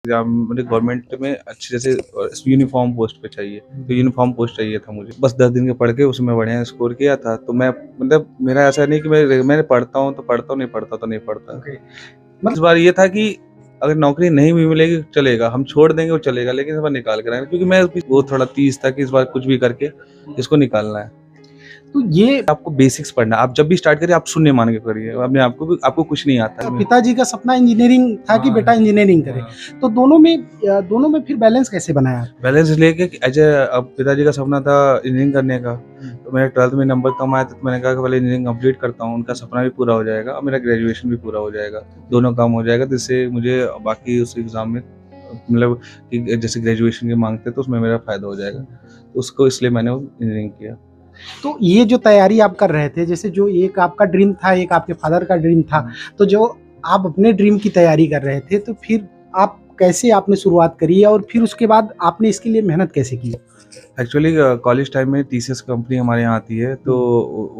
Exam मुझे government में अच्छे जैसे यूनिफ़ॉर्म पोस्ट पे चाहिए, तो यूनिफ़ॉर्म पोस्ट चाहिए था मुझे। बस 10 दिन के पढ़ के उसमें बढ़िया स्कोर किया था, तो मैं मतलब मेरा ऐसा नहीं कि मैं पढ़ता हूँ तो पढ़ता हूँ, नहीं पढ़ता तो नहीं पढ़ता। ओके। इस बार ये था कि अगर नौकरी नहीं भी मिलेगी चलेगा, हम छोड़ देंगे वो चलेगा, लेकिन इस बार निकाल के रहेंगे क्योंकि मैं वो थोड़ा 30 था कि इस बार कुछ भी करके इसको निकालना है। तो ये आपको बेसिक्स पढ़ना है, आप जब भी स्टार्ट करिए आप शून्य मान के करिए, अपने आपको कुछ नहीं आता है। पिताजी का सपना इंजीनियरिंग था कि बेटा इंजीनियरिंग करे, तो दोनों में फिर बैलेंस कैसे बनाया? बैलेंस लेके अब पिताजी का सपना था इंजीनियरिंग करने का, तो मेरे 12th में नंबर कम आए थे, तो मैंने कहा कि पहले इंजीनियरिंग कंप्लीट करता हूँ, उनका सपना भी पूरा हो जाएगा और मेरा ग्रेजुएशन भी पूरा हो जाएगा, दोनों काम हो जाएगा, जिससे मुझे बाकी उस एग्ज़ाम में मतलब कि जैसे ग्रेजुएशन के मांगते हैं, तो उसमें मेरा फ़ायदा हो जाएगा, तो उसको इसलिए मैंने वो इंजीनियरिंग किया। तो ये जो तैयारी आप कर रहे थे, जैसे जो एक आपका ड्रीम था, एक आपके फादर का ड्रीम था, तो जो आप अपने ड्रीम की तैयारी कर रहे थे, तो फिर आप कैसे आपने शुरुआत करी और फिर उसके बाद आपने इसके लिए मेहनत कैसे की? एक्चुअली कॉलेज टाइम में टीसीएस कंपनी हमारे यहाँ आती है, तो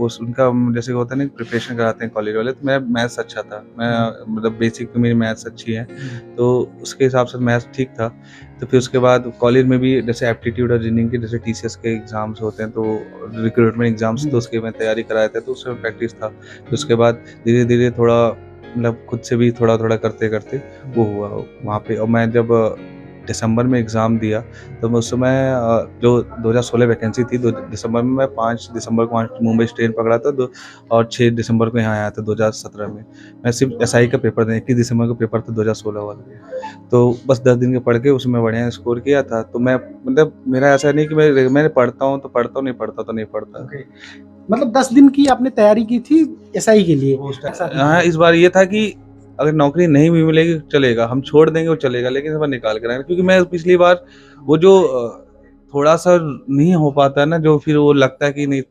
उस उनका जैसे होता है ना प्रिपरेशन कराते हैं कॉलेज वाले, तो मेरा मैथ्स अच्छा था, मैं मतलब बेसिक तो मेरी मैथ्स अच्छी है, तो उसके हिसाब से मैथ्स ठीक था। तो फिर उसके बाद कॉलेज में भी जैसे एप्टीट्यूड और रीजनिंग के जैसे टीसीएस के एग्ज़ाम्स होते हैं, तो रिक्रूटमेंट एग्ज़ाम्स, तो उसकी मैं तैयारी कराए थे, तो उसमें प्रैक्टिस था। फिर उसके बाद धीरे-धीरे थोड़ा मतलब खुद से भी थोड़ा-थोड़ा करते-करते वो हुआ वहाँ पे। और मैं जब दिसंबर में एग्ज़ाम दिया, तो मैं उस समय जो 2016 वैकेंसी थी, 2 दिसंबर में मैं 5 दिसंबर को वहाँ मुंबई से ट्रेन पकड़ा था, दो और 6 दिसंबर को यहाँ आया था 2017 में। मैं सिर्फ़ एसआई का पेपर दें 21 दिसंबर को पेपर था 2016 वाला। तो बस 10 दिन के पढ़ के उसमें बढ़िया स्कोर किया था, तो मैं मतलब मेरा ऐसा नहीं कि मैं पढ़ता हूँ तो पढ़ता हूँ, नहीं पढ़ता तो नहीं पढ़ता। ओके। मतलब 10 दिन की आपने तैयारी की थी एसआई के लिए? हाँ, इस बार ये था कि अगर नौकरी नहीं भी मिलेगी चलेगा, हम छोड़ देंगे वो चलेगा, लेकिन इस बार निकाल के रहेंगे क्योंकि मैं पिछली बार वो जो थोड़ा-सा नहीं हो पाता है ना, जो फिर वो लगता है कि नहीं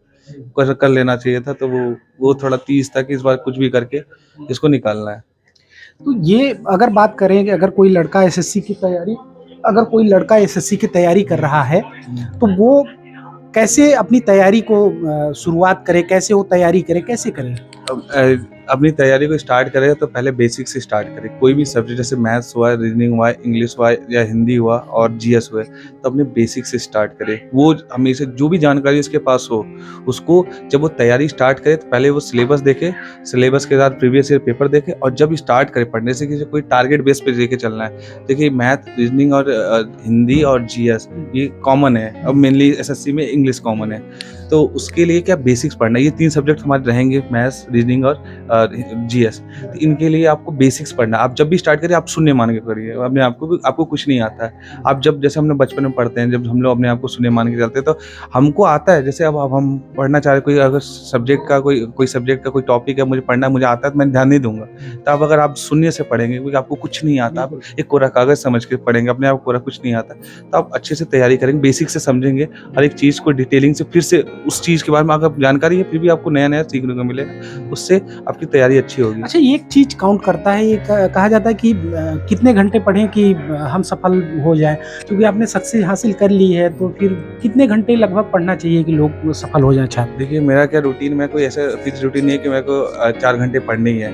कर कर लेना चाहिए था, तो वो थोड़ा 30 था कि इस बार कुछ भी करके इसको निकालना है। तो ये अगर बात करें कि अगर कोई लड़का एसएससी की तैयारी कर रहा है, तो वो कैसे अपनी तैयारी को शुरुआत करे, कैसे वो तैयारी करे, कैसे करे? अब अपनी तैयारी को स्टार्ट करेगा तो पहले बेसिक से स्टार्ट करें। कोई भी सब्जेक्ट जैसे मैथ्स हुआ, रीजनिंग हुआ, इंग्लिश हुआ या हिंदी हुआ और जीएस हुए, तो अपने बेसिक से स्टार्ट करें। वो हमेशा जो भी जानकारी उसके पास हो, उसको जब वो तैयारी स्टार्ट करे तो पहले वो सिलेबस देखे, सिलेबस के साथ प्रीवियस ईयर पेपर देखे और जब स्टार्ट करे पढ़ने से किसी कोई टारगेट बेस पे लेके चलना है। देखिए मैथ, रीजनिंग और हिंदी और जीएस ये कॉमन है। अब मेनली एसएससी में इंग्लिश कॉमन है। तो उसके लिए क्या बेसिक्स पढ़ना है, ये 3 सब्जेक्ट हमारे रहेंगे मैथ्स, रीजनिंग और जीएस। तो इनके लिए आपको बेसिक्स पढ़ना है। आप जब भी स्टार्ट करिए आप शून्य मान के करिए, अपने आप को भी आपको कुछ नहीं आता है। आप जब जैसे हम लोग बचपन में पढ़ते हैं, जब हम लोग अपने आप को शून्य मान के चलते हैं, तो हमको आता है। जैसे अब हम पढ़ना चाह रहे हैं, कोई अगर सब्जेक्ट का कोई सब्जेक्ट का कोई टॉपिक है, मुझे पढ़ना है, मुझे आता है, तो मैं ध्यान नहीं दूँगा। तो अब अगर आप शून्य से पढ़ेंगे क्योंकि आपको कुछ नहीं आता, आप एक कोरा कागज़ समझ के पढ़ेंगे, अपने आप को कोरा कुछ नहीं आता, तो आप अच्छे से तैयारी करेंगे, बेसिक से समझेंगे, हर एक चीज़ को डिटेलिंग से फिर से उस चीज़ के बारे में अगर जानकारी है, फिर भी आपको नया-नया सीखने को मिलेगा, उससे आपकी तैयारी अच्छी होगी। अच्छा, एक चीज़ काउंट करता है, ये कहा जाता है कि कितने घंटे पढ़ें कि हम सफल हो जाएँ? क्योंकि आपने सक्सेस हासिल कर ली है, तो फिर कितने घंटे लगभग पढ़ना चाहिए कि लोग सफल हो जाएँ छात्र? देखिए, मेरा क्या रूटीन में कोई ऐसा फिक्स रूटीन नहीं है कि मेरे को 4 घंटे पढ़ने ही है।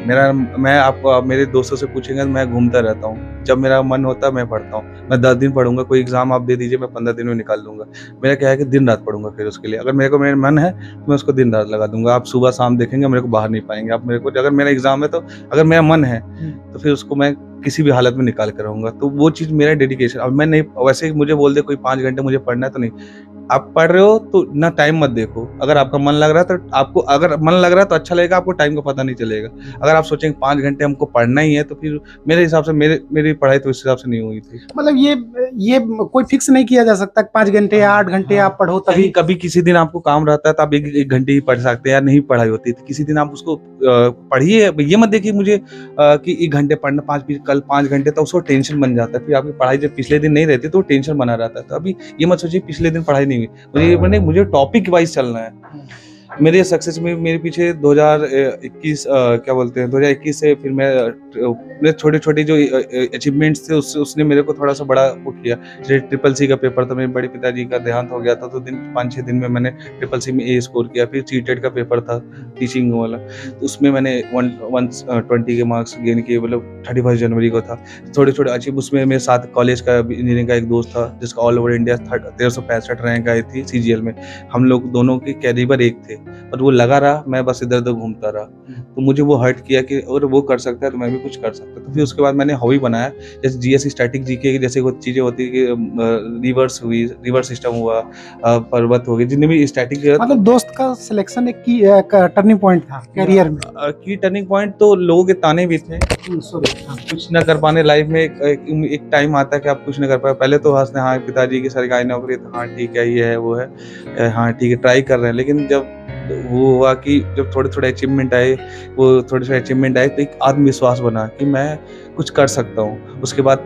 मैं आपको आप मेरे दोस्तों से पूछेंगे तो मैं घूमता रहता हूँ। जब मेरा मन होता है मैं पढ़ता हूँ। मैं 10 दिन पढ़ूँगा, कोई एग्ज़ाम आप दे दीजिए मैं 15 दिन में निकाल लूँगा। मेरा क्या है कि दिन-रात पढ़ूँगा फिर उसके लिए। अगर मेरा मन है तो मैं उसको दिन-रात लगा दूँगा। आप सुबह-शाम देखेंगे मेरे को बाहर नहीं पाएँगे। आप मेरे को अगर मेरा एग्ज़ाम है तो अगर मेरा मन है तो फिर उसको मैं किसी भी हालत में निकाल के रहूँगा। तो वो चीज़ मेरा डेडिकेशन। अब मैं नहीं वैसे ही मुझे बोल दे कोई 5 घंटे मुझे पढ़ना है तो नहीं। आप पढ़ रहे हो तो ना टाइम मत देखो। अगर आपका मन लग रहा है तो आपको अगर मन लग रहा है तो अच्छा लगेगा, आपको टाइम का पता नहीं चलेगा। अगर आप सोचेंगे 5 घंटे हमको पढ़ना ही है तो फिर मेरे हिसाब से मेरी पढ़ाई तो इस हिसाब से नहीं हुई थी। मतलब ये कोई फिक्स नहीं किया जा सकता कि 5 घंटे या 8 घंटे आप पढ़ो कभी तभी। कभी किसी दिन आपको काम रहता है तो आप 1 घंटे ही पढ़ सकते हैं या नहीं पढ़ाई होती है तो किसी दिन आप उसको पढ़िए। ये मत देखिए मुझे कि 1 घंटे पढ़ना 5 कल 5 घंटे तो उसको टेंशन बन जाता है। फिर आपकी पढ़ाई जब पिछले दिन नहीं रहती तो वो टेंशन बना रहता है। तो अभी ये मत सोचिए पिछले दिन पढ़ाई नहीं हुई। मुझे ये बोलना है मुझे टॉपिक वाइज़ चलना है। मेरे सक्सेस में मेरे पीछे 2021 क्या बोलते हैं 2021 से फिर मैं अपने छोटे-छोटे जो अचीवमेंट्स थे उससे उसने मेरे को थोड़ा-सा बड़ा वो किया। जैसे ट्रिपल सी का पेपर था, मेरे बड़े पिताजी का देहांत हो गया था, तो 5-6 दिन में मैंने ट्रिपल सी में ए स्कोर किया। फिर सीटेट का पेपर था, टीचिंग वाला, तो उसमें मैंने 120 के मार्क्स गेन किए, मतलब 31 जनवरी को था। थोड़े-थोड़े अचीव उसमें मेरे साथ कॉलेज का इंजीनियरिंग का एक दोस्त था, जिसका ऑल ओवर इंडिया 1365 रैंक आई थी सीजीएल में। हम लोग दोनों के कैलिबर एक थे। और वो लगा रहा, मैं बस इधर-उधर घूमता रहा। तो मुझे वो हर्ट किया कि अगर वो कर सकता है तो मैं भी कुछ कर सकता हूँ। तो फिर उसके बाद मैंने हॉबी बनाया, जैसे जीएस स्टैटिक जीके की जैसे वो चीज़ें होती है कि रिवर्स सिस्टम हुआ, पर्वत हो गए, जितने भी स्टैटिक मतलब दोस्त का सिलेक्शन एक की टर्निंग पॉइंट था करियर में। की टर्निंग पॉइंट तो लोगों के ताने भी थे। सॉरी, हाँ। कुछ ना कर पाने लाइफ में एक टाइम आता है कि आप कुछ नहीं कर पाए। पहले तो हँसते, हाँ, पिताजी की सरकारी नौकरी है, तो हाँ ठीक है, ये है, वो है। हाँ ठीक है, ट्राई कर रहे हैं। लेकिन जब वो हुआ कि जब थोड़े-थोड़े अचीवमेंट आए, तो एक आत्मविश्वास बना कि मैं कुछ कर सकता हूँ। उसके बाद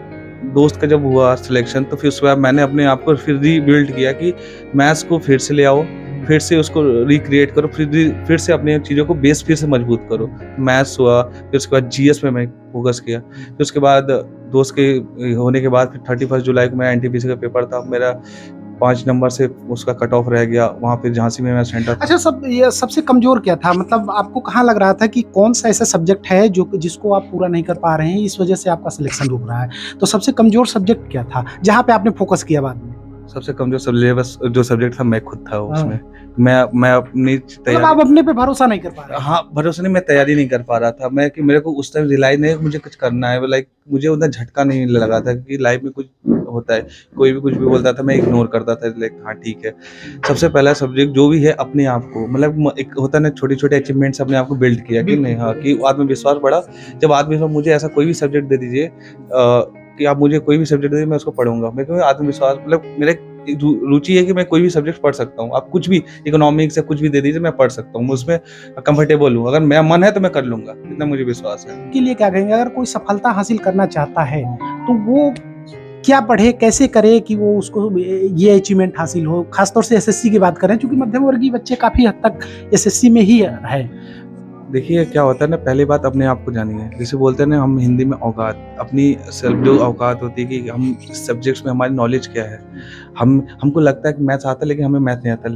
दोस्त का जब हुआ सिलेक्शन, तो फिर उसके बाद मैंने अपने आप को फिर रीबिल्ड किया कि मैथ्स को फिर से ले आओ, फिर से उसको रिक्रिएट करो, फिर से अपनी चीज़ों को बेस फिर से मजबूत करो। मैथ्स हुआ, फिर उसके बाद जीएस में मैं फ़ोकस किया। फिर उसके बाद दोस्त के होने के बाद फिर 31 जुलाई को मेरा एनटीपीसी का पेपर था। मेरा 5 नंबर से उसका कट ऑफ रह गया। वहाँ पे झांसी में मेरा सेंटर था। अच्छा, ये सबसे कमज़ोर क्या था? मतलब आपको कहाँ लग रहा था कि कौन-सा ऐसा सब्जेक्ट है जो जिसको आप पूरा नहीं कर पा रहे हैं, इस वजह से आपका सिलेक्शन रुक रहा है? तो सबसे कमज़ोर सब्जेक्ट क्या था, जहाँ पे आपने फ़ोकस किया बाद में? सबसे कमज़ोर सिलेबस जो सब्जेक्ट था, मैं खुद था उसमें। हाँ। मैं अपनी मतलब आप तैयारी, अपने पे भरोसा नहीं कर पा रहे थे। हाँ, भरोसा नहीं, मैं तैयारी नहीं कर पा रहा था। मैं कि मेरे को उस टाइम रियलाइज़ नहीं मुझे कुछ करना है, लाइक मुझे उतना झटका नहीं लगा था कि लाइफ़ में कुछ होता है। कोई भी कुछ भी बोलता था, मैं इग्नोर करता था, लाइक हाँ, ठीक है। सबसे पहला सब्जेक्ट जो भी है अपने आप को, मतलब एक होता है ना, छोटे-छोटे अचीवमेंट्स अपने आप को बिल्ड किया कि नहीं, बिल्कुल, हाँ, बिल्कुल। कि आत्मविश्वास बढ़ा। जब आत्मविश्वास, मुझे ऐसा कोई भी सब्जेक्ट दे दीजिए कि आप मुझे कोई भी सब्जेक्ट दे दीजिए, मैं उसको पढ़ूँगा। मेरे को आत्मविश्वास, मतलब मेरा एक रुचि है कि मैं कोई भी सब्जेक्ट पढ़ सकता हूँ। आप कुछ भी इकोनॉमिक्स या कुछ भी दे दीजिए, मैं पढ़ सकता हूँ। मैं उसमें कंफर्टेबल हूँ। अगर मेरा मन है तो मैं कर लूँगा, इतना मुझे विश्वास है। के लिए क्या कहेंगे अगर कोई सफलता हासिल करना चाहता है, तो वो क्या पढ़े, कैसे करे कि वो उसको ये अचीवमेंट हासिल हो? खासतौर से एसएससी की बात करें, चूँकि मध्यम वर्गीय बच्चे काफ़ी हद तक एसएससी में ही है। देखिए, क्या होता है ना, पहली बात अपने आप को जानिए। जैसे बोलते हैं ना हम हिंदी में औकात, अपनी सेल्फ जो औकात होती है कि हम सब्जेक्ट्स में हमारी नॉलेज क्या है। हमको लगता है कि मैथ्स आता है, लेकिन हमें मैथ नहीं आता।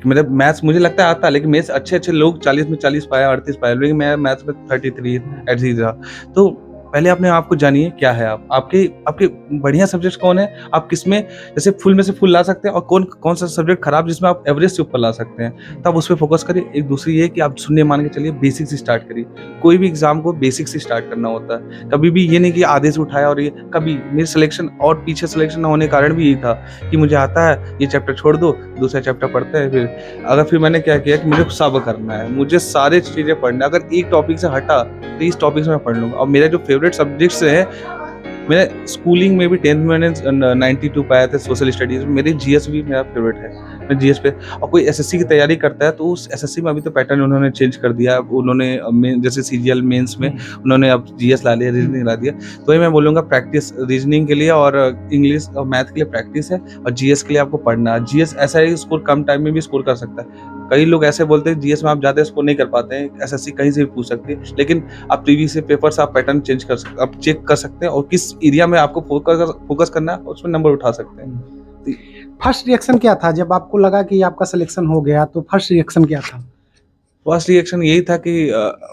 मतलब मैथ्स मुझे लगता है आता है, लेकिन मेरे से अच्छे-अच्छे लोग 40 में 40 पाए, 38 पाए, लेकिन मैं मैथ्स में 33 ऐसे ही रहा। तो पहले अपने आप को जानिए, क्या है आप? आपके आपके बढ़िया सब्जेक्ट्स कौन है? आप किसमें जैसे फुल में से फुल ला सकते हैं, और कौन-सा सब्जेक्ट खराब जिसमें आप एवरेज से ऊपर ला सकते हैं। तो आप उस पे फ़ोकस करिए। एक दूसरी ये है कि आप शून्य मान के चलिए, बेसिक से स्टार्ट करिए। कोई भी एग्ज़ाम को बेसिक से स्टार्ट करना होता है। कभी भी ये नहीं कि आधे से उठाया, और ये कभी मेरी सिलेक्शन और पीछे सिलेक्शन ना होने का कारण भी यही था कि मुझे आता है, ये चैप्टर छोड़ दो, दूसरा चैप्टर पढ़ते हैं फिर। फिर मैंने क्या किया कि मुझे सब करना है, मुझे सारी चीज़ें पढ़ना है। अगर एक टॉपिक से हटा, तो इस टॉपिक से मैं पढ़ लूँगा। और मेरे जो फ़ेवरेट सब्जेक्ट्स हैं, मैं स्कूलिंग में भी 10th में मैंने 92 पाए थे सोशल स्टडीज़ में। मेरी जीएस भी मेरा फ़ेवरेट है। मैं जीएस पे, और कोई एसएससी की तैयारी करता है, तो उस एसएससी में अभी तो पैटर्न उन्होंने चेंज कर दिया है। उन्होंने मेन जैसे सीजीएल मेंस में उन्होंने अब जीएस ला लिया, रीज़निंग ला दिया। तो ये मैं बोलूँगा, प्रैक्टिस रीज़निंग के लिए और इंग्लिश और मैथ के लिए प्रैक्टिस है, और जीएस के लिए आपको पढ़ना है। जीएस ऐसा है कि स्कोर कम टाइम में भी स्कोर कर सकता है। कई लोग ऐसे बोलते हैं जीएस में आप ज़्यादा स्कोर नहीं कर पाते हैं, एसएससी कहीं से भी पूछ सकती है। लेकिन आप प्रीवियस से पेपर से आप पैटर्न चेंज कर सकते, आप चेक कर सकते हैं, और किस एरिया में आपको फोकस करना है, उसमें नंबर उठा सकते हैं। तो फर्स्ट रिएक्शन क्या था जब आपको लगा कि आपका सिलेक्शन हो गया, तो फर्स्ट रिएक्शन क्या था? फर्स्ट रिएक्शन यही था कि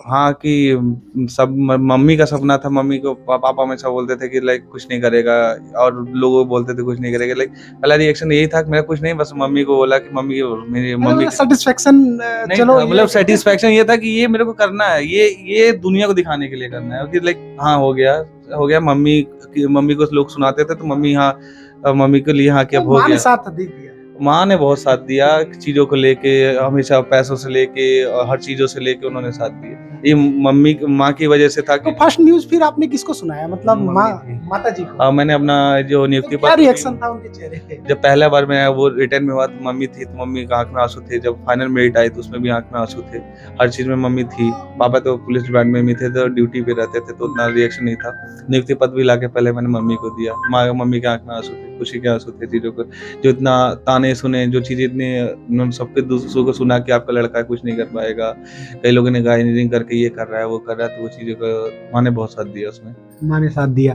हाँ, कि सब मम्मी का सपना था। मम्मी को पापा हमेशा बोलते थे कि लाइक कुछ नहीं करेगा, और लोग बोलते थे कुछ नहीं करेगा। लाइक पहला रिएक्शन यही था कि मेरा कुछ नहीं, बस मम्मी को बोला कि मेरी अच्छा, मम्मी मतलब सैटिस्फैक्शन नहीं चलो था, ये मतलब सेटिस्फेक्शन ये था कि ये मेरे को करना है, ये दुनिया को दिखाने के लिए करना है कि लाइक हाँ, हो गया। मम्मी को लोग सुनाते थे, तो मम्मी हाँ, मम्मी के लिए हाँ कि अब हो माँ ने गया। साथ दे दिया। माँ ने बहुत साथ दिया, चीज़ों को लेके, हमेशा पैसों से लेके और हर चीज़ों से लेके उन्होंने साथ दिया। ये मम्मी माँ की वजह से था तो कि फर्स्ट न्यूज़ फिर आपने किसको सुनाया मतलब मम्मी माँ थी। माता जी को? मैंने अपना जो तो नियुक्ति क्या पत्र रिएक्शन था उनके चेहरे पे? जब पहला बार मैं वो रिटर्न में हुआ तो मम्मी थी, तो मम्मी की आँख में आँसू थे। जब फाइनल मेरिट आई तो उसमें भी आँख में आँसू थे। हर चीज़ में मम्मी थी। पापा तो पुलिस डिपार्टमेंट में थे तो ड्यूटी पे रहते थे तो उतना रिएक्शन नहीं था। नियुक्ति पत्र भी लाके पहले मैंने मम्मी को दिया। मम्मी के आँख में आँसू थे, खुशी के आँसू थे चीज़ों को। जो इतना ताने सुने, जो चीज़ें इतनी उन्होंने सबके दूसरों को सुना कि आपका लड़का कुछ नहीं कर पाएगा। कई लोगों ने कहा इंजीनियरिंग करके ये कर रहा है, वो कर रहा है, तो वो चीज़ों का माँ ने बहुत साथ दिया उसमें। माँ ने साथ दिया।